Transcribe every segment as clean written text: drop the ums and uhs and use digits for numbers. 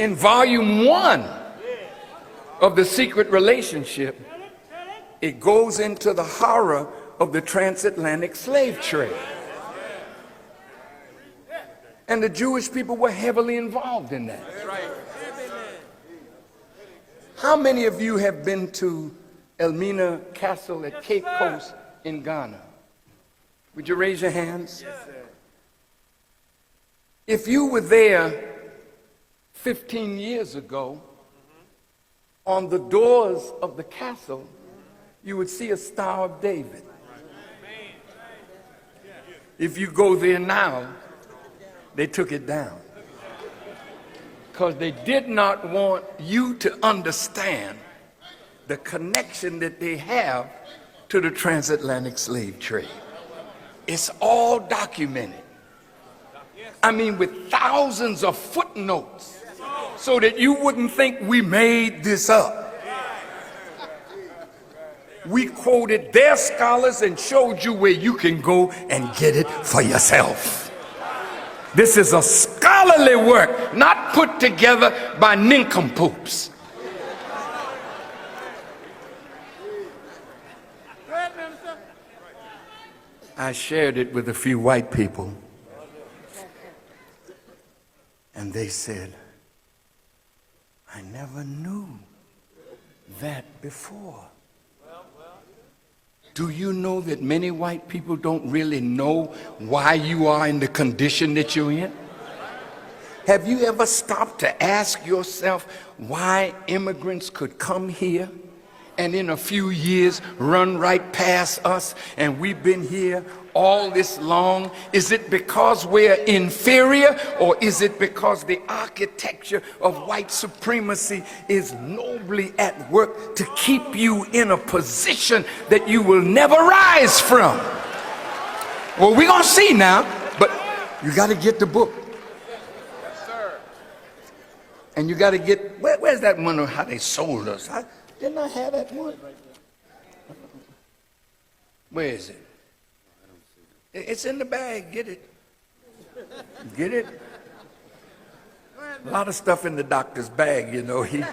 in volume 1 of The Secret Relationship, it goes into the horror of the transatlantic slave trade. And the Jewish people were heavily involved in that. How many of you have been to Elmina Castle at Cape Coast in Ghana? Would you raise your hands? If you were there 15 years ago, on the doors of the castle, you would see a Star of David. If you go there now, they took it down because they did not want you to understand the connection that they have to the transatlantic slave trade. It's all documented. I mean, with thousands of footnotes, so that you wouldn't think we made this up. We quoted their scholars and showed you where you can go and get it for yourself. This is a scholarly work, not put together by nincompoops. I shared it with a few white people, and they said, I never knew that before. Do you know that many white people don't really know why you are in the condition that you're in? Have you ever stopped to ask yourself why immigrants could come here and in a few years run right past us, and we've been here all this long? Is it because we're inferior, or is it because the architecture of white supremacy is nobly at work to keep you in a position that you will never rise from? Well, we're gonna see now, but you got to get the book. Yes, sir. And you got to get, where's that one on how they sold us? Didn't I have that one? Where is it? It's in the bag. Get it. Get it. A lot of stuff in the doctor's bag, you know. He's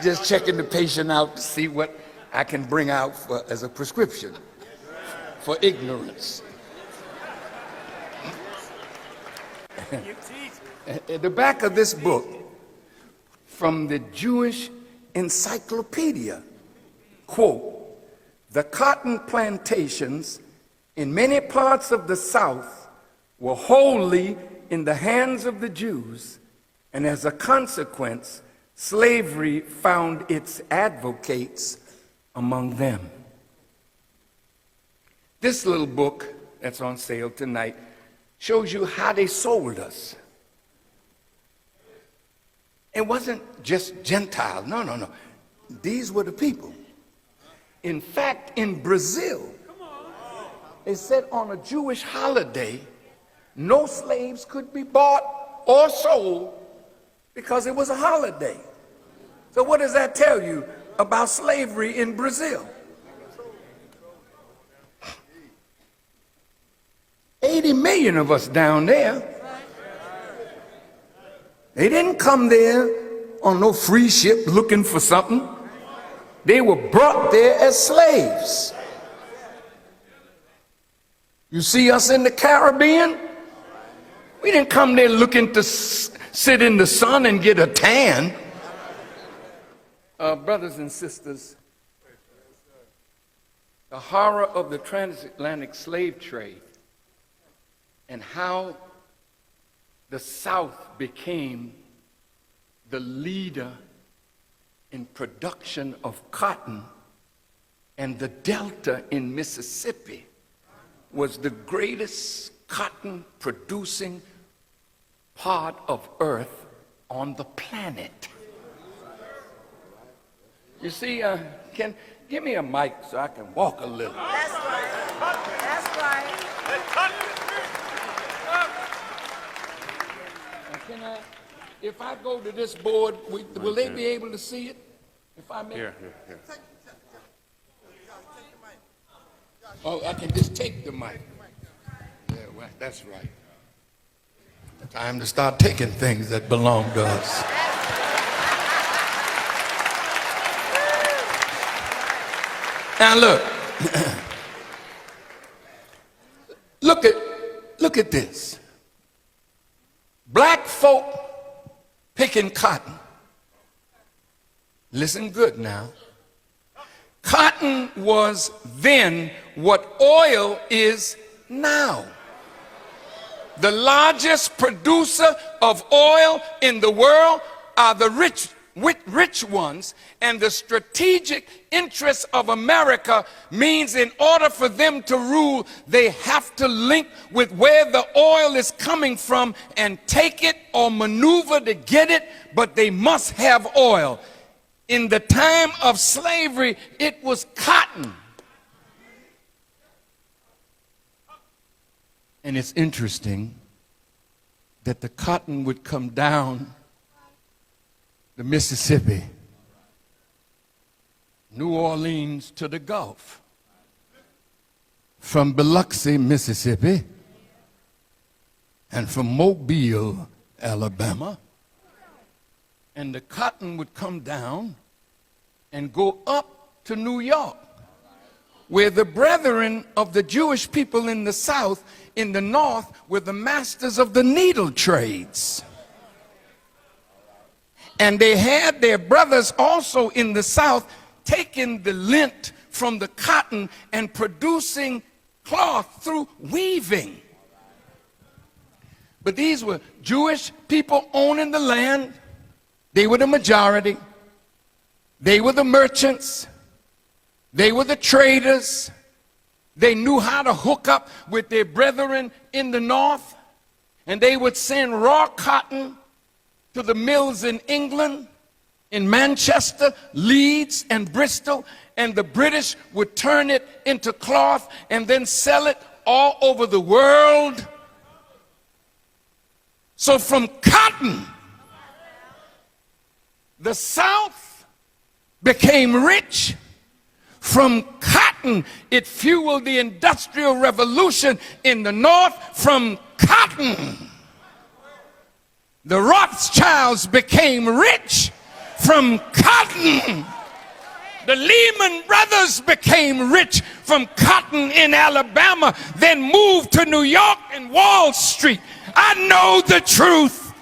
just checking the patient out to see what I can bring out as a prescription for ignorance. At the back of this book, from the Jewish Encyclopedia, quote, the cotton plantations in many parts of the South were wholly in the hands of the Jews, and as a consequence, slavery found its advocates among them. This little book that's on sale tonight shows you how they sold us. It wasn't just Gentiles. No. These were the people. In fact, in Brazil, they said on a Jewish holiday, no slaves could be bought or sold because it was a holiday. So what does that tell you about slavery in Brazil? 80 million of us down there. They didn't come there on no free ship looking for something. They were brought there as slaves. You see us in the Caribbean? We didn't come there looking to sit in the sun and get a tan. Brothers and sisters, the horror of the transatlantic slave trade and how the South became the leader in production of cotton, and the Delta in Mississippi was the greatest cotton producing part of Earth on the planet. You see, give me a mic so I can walk a little. That's right. That's right. Can I, if I go to this board, will they be able to see it? If I may? Here. Oh, I can just take the mic. Yeah, well, that's right. Time to start taking things that belong to us. Now look at this. Black folk picking cotton. Listen good now. Cotton was then what oil is now. The largest producer of oil in the world are the rich ones, and the strategic interests of America means in order for them to rule, they have to link with where the oil is coming from and take it or maneuver to get it, but they must have oil. In the time of slavery, it was cotton. And it's interesting that the cotton would come down the Mississippi, New Orleans to the Gulf, from Biloxi, Mississippi, and from Mobile, Alabama. And the cotton would come down and go up to New York, where the brethren of the Jewish people in the South, in the North, were the masters of the needle trades. And they had their brothers also in the South taking the lint from the cotton and producing cloth through weaving. But these were Jewish people owning the land. They were the majority. They were the merchants. They were the traders. They knew how to hook up with their brethren in the North. And they would send raw cotton to the mills in England, in Manchester, Leeds, and Bristol, and the British would turn it into cloth and then sell it all over the world. So from cotton, the South became rich. From cotton, it fueled the Industrial Revolution in the North. From cotton, the Rothschilds became rich. From cotton, the Lehman Brothers became rich from cotton in Alabama, then moved to New York and Wall Street. I know the truth,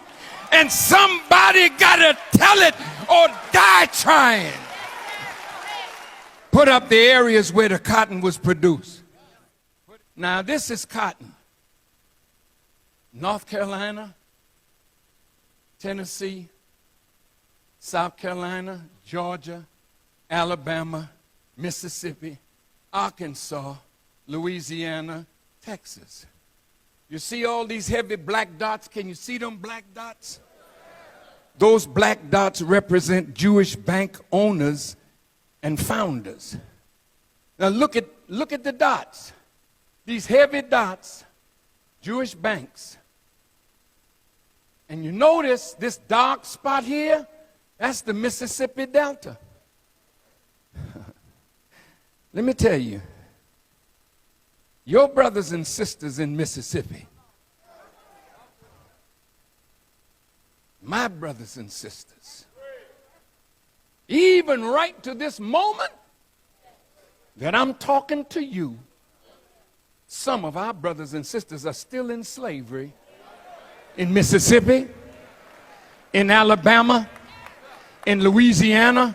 and somebody gotta tell it or die trying. Put up the areas where the cotton was produced. Now this is cotton. North Carolina, Tennessee, South Carolina, Georgia, Alabama, Mississippi, Arkansas, Louisiana, Texas. You see all these heavy black dots? Can you see them black dots? Those black dots represent Jewish bank owners and founders. Now look at the dots. These heavy dots, Jewish banks. And you notice this dark spot here, that's the Mississippi Delta. Let me tell you, your brothers and sisters in Mississippi, my brothers and sisters, even right to this moment that I'm talking to you, some of our brothers and sisters are still in slavery in Mississippi, in Alabama, in Louisiana.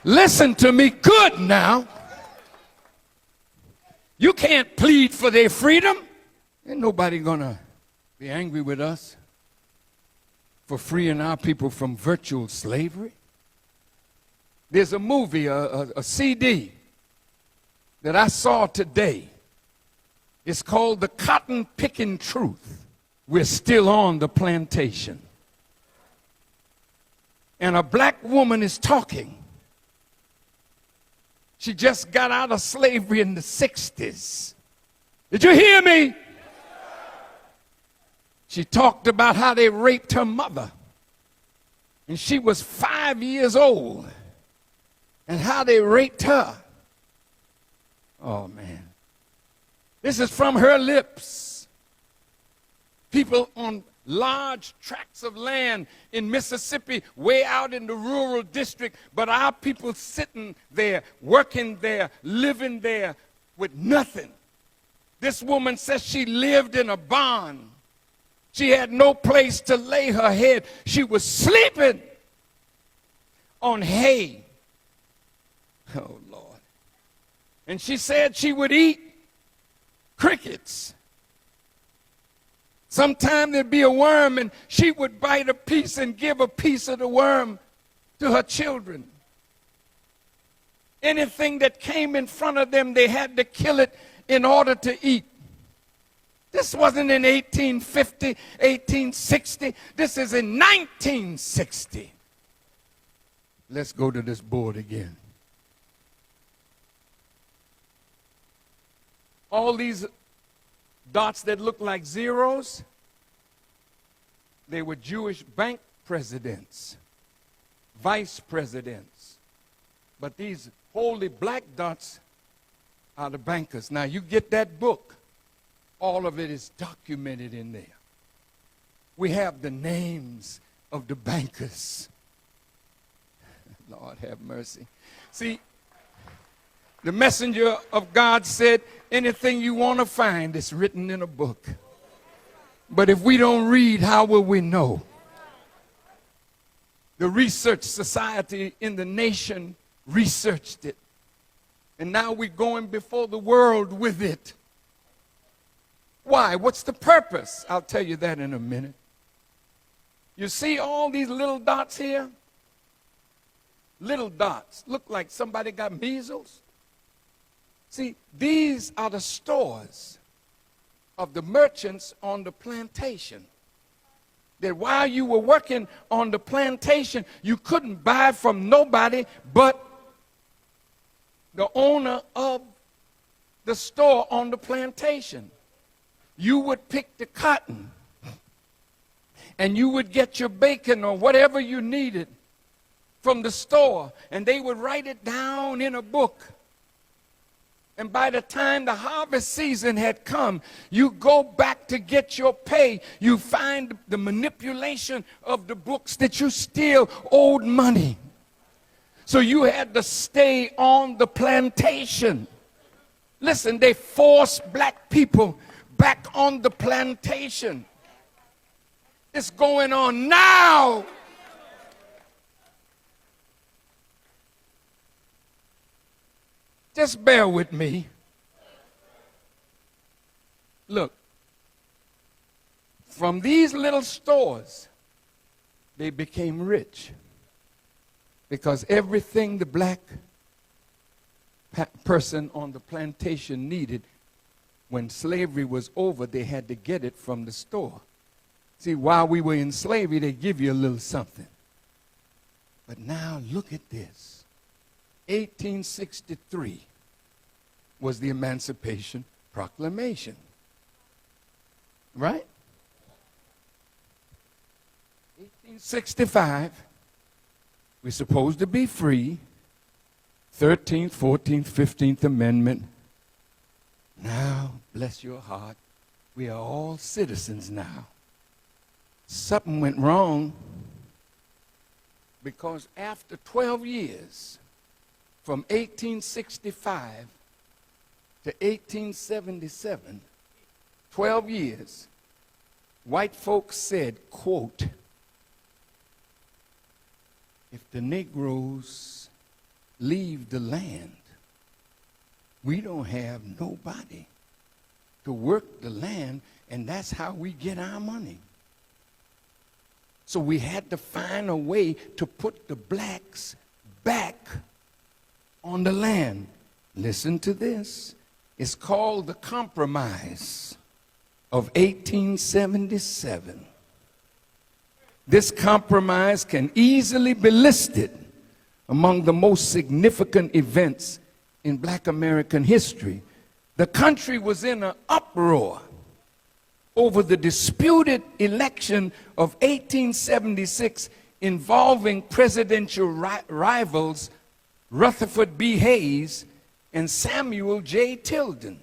Listen to me good now. You can't plead for their freedom. Ain't nobody gonna be angry with us for freeing our people from virtual slavery. There's a movie, a CD that I saw today. It's called The Cotton Picking Truth. We're still on the plantation. And a black woman is talking. She just got out of slavery in the 60s. Did you hear me? She talked about how they raped her mother. And she was 5 years old. And how they raped her. Oh, man. This is from her lips. People on large tracts of land in Mississippi, way out in the rural district, but our people sitting there, working there, living there with nothing. This woman says she lived in a barn. She had no place to lay her head. She was sleeping on hay. Oh, Lord. And she said she would eat crickets. Sometime there'd be a worm, and she would bite a piece and give a piece of the worm to her children. Anything that came in front of them, they had to kill it in order to eat. This wasn't in 1850, 1860. This is in 1960. Let's go to this board again. All these dots that look like zeros, they were Jewish bank presidents, vice presidents. But these holy black dots are the bankers. Now you get that book. All of it is documented in there. We have the names of the bankers. Lord have mercy. See, the messenger of God said, anything you want to find is written in a book. But if we don't read, how will we know? The research society in the nation researched it. And now we're going before the world with it. Why? What's the purpose? I'll tell you that in a minute. You see all these little dots here? Little dots. Look like somebody got measles. See, these are the stores of the merchants on the plantation. That while you were working on the plantation, you couldn't buy from nobody but the owner of the store on the plantation. You would pick the cotton, and you would get your bacon or whatever you needed from the store, and they would write it down in a book. And by the time the harvest season had come, you go back to get your pay. You find the manipulation of the books that you still owed money. So you had to stay on the plantation. Listen, they forced black people back on the plantation. It's going on now. Just bear with me. Look, from these little stores, they became rich because everything the black person on the plantation needed, when slavery was over, they had to get it from the store. See, while we were in slavery, they give you a little something. But now look at this. 1863 was the Emancipation Proclamation. Right? 1865, we're supposed to be free. 13th, 14th, 15th Amendment. Now, bless your heart, we are all citizens now. Something went wrong because after 12 years, from 1865 to 1877, 12 years, white folks said, quote, if the Negroes leave the land, we don't have nobody to work the land, and that's how we get our money. So we had to find a way to put the blacks back on the land. Listen to this. It's called the Compromise of 1877. This compromise can easily be listed among the most significant events in black American history. The country was in an uproar over the disputed election of 1876 involving presidential rivals Rutherford B. Hayes and Samuel J. Tilden.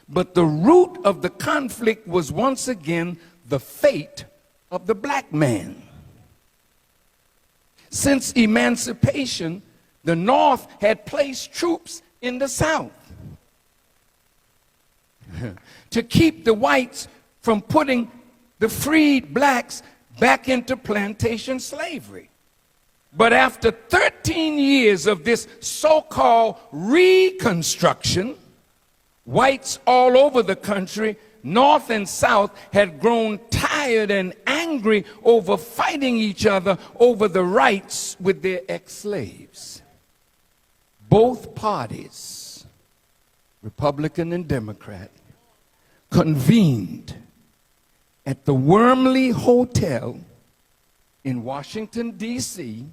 But the root of the conflict was once again the fate of the black man. Since emancipation, the North had placed troops in the South to keep the whites from putting the freed blacks back into plantation slavery. But after 13 years of this so-called Reconstruction, whites all over the country, North and South, had grown tired and angry over fighting each other over the rights with their ex-slaves. Both parties, Republican and Democrat, convened at the Wormley Hotel in Washington, D.C.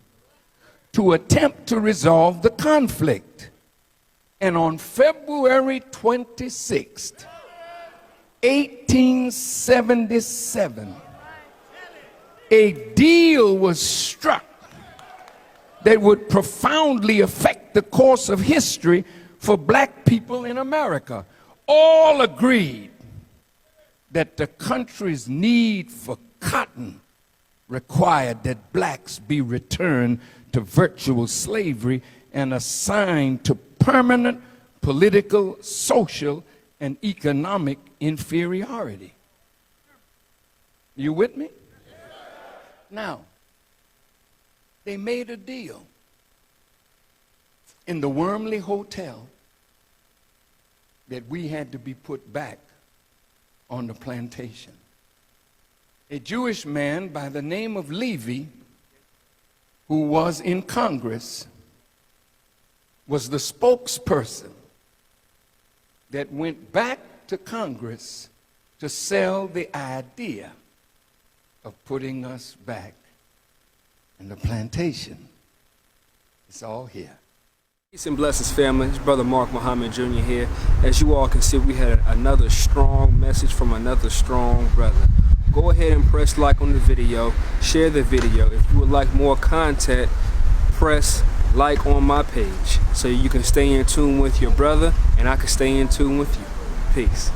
to attempt to resolve the conflict. And on February 26th, 1877, a deal was struck that would profoundly affect the course of history for black people in America. All agreed that the country's need for cotton required that blacks be returned to virtual slavery and assigned to permanent political, social, and economic inferiority. You with me? Now, they made a deal in the Wormley Hotel that we had to be put back on the plantation. A Jewish man by the name of Levi, who was in Congress, was the spokesperson that went back to Congress to sell the idea of putting us back in the plantation. It's all here. Peace and blessings, family. It's Brother Mark Muhammad Jr. here. As you all can see, we had another strong message from another strong brother. Go ahead and press like on the video, share the video. If you would like more content, press like on my page so you can stay in tune with your brother and I can stay in tune with you. Peace.